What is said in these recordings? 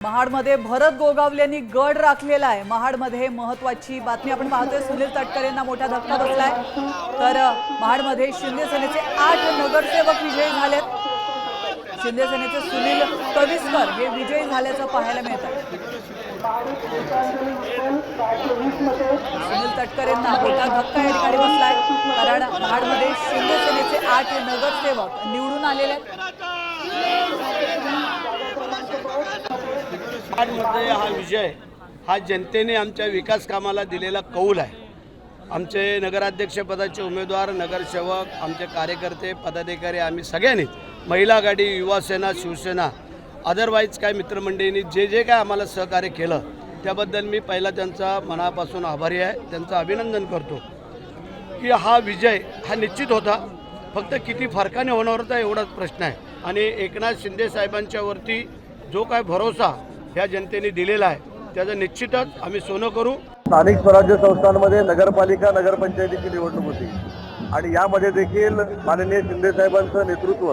महाडमध्ये भरत गोगावलेंनी गड राखलेला आहे। महाडमध्ये महत्त्वाची बातमी आपण पाहतोय। सुनील तटकरेंना मोठा धक्का बसलाय। तर महाडमध्ये शिंदे सेनेचे 8 नगरसेवक विजयी झालेत। शिंदे सेनेचे सुनील कविस्कर हे विजयी झाल्याचं पाहायला मिळतं। सुनील तटकरेंना मोठा धक्का या ठिकाणी बसलाय, कारण महाडमध्ये शिंदे सेनेचे 8 नगरसेवक निवडून आलेले आहेत। महाडमध्ये हा विजय हा जनतेने आमच्या विकास कामाला दिलेला कौल आहे। आमचे नगराध्यक्षपदाचे उमेदवार, नगरसेवक, आमचे कार्यकर्ते, पदाधिकारी, आम्ही सगळ्यांनी, महिला आघाडी, युवा सेना, शिवसेना, अदरवाईज काय मित्रमंडळींनी जे काय आम्हाला सहकार्य केलं त्याबद्दल मी पहिला त्यांचा मनापासून आभारी आहे, त्यांचं अभिनंदन करतो। की हा विजय हा निश्चित होता, फक्त किती फरकाने होणार होता एवढाच प्रश्न आहे। आणि एकनाथ शिंदे साहेबांच्यावरती जो काय भरोसा ह्या जनतेने दिलेला आहे त्याचं निश्चितच आम्ही सोनं करू। स्थानिक स्वराज्य संस्थांमध्ये नगरपालिका, नगरपंचायतीची निवडणूक होती आणि यामध्ये देखील माननीय शिंदे साहेबांचं नेतृत्व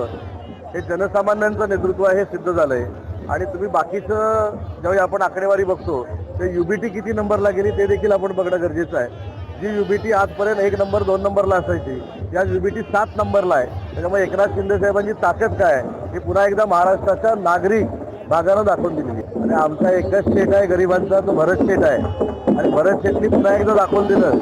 हे जनसामान्यांचं नेतृत्व आहे हे सिद्ध झालंय। आणि तुम्ही बाकीचं ज्यावेळी आपण आकडेवारी बघतो ते युबीटी किती नंबरला गेली ते देखील आपण बघणं गरजेचं आहे। जी युबीटी आजपर्यंत 1 नंबर 2 नंबरला असायची, या युबीटी 7 नंबरला आहे। त्याच्यामुळे एकनाथ शिंदे साहेबांची ताकद काय आहे ही पुन्हा एकदा महाराष्ट्राच्या नागरिक भागानं दाखवून दिली। आणि आमचा एकच स्टेट आहे गरिबांचा, तो भरत स्टेट आहे। आणि भरत शेटनी पुन्हा एकदा दाखवून दिलं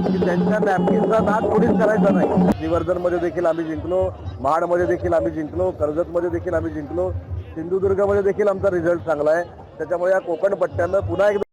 की त्यांच्या नॅपकिनचा नाद कोणीच करायचा नाही। श्रीवर्धनमध्ये देखील आम्ही जिंकलो, महाडमध्ये देखील आम्ही जिंकलो, कर्जतमध्ये देखील आम्ही जिंकलो, सिंधुदुर्गमध्ये देखील आमचा रिझल्ट चांगला आहे। त्याच्यामुळे या कोकण पट्ट्यानं पुन्हा एकदा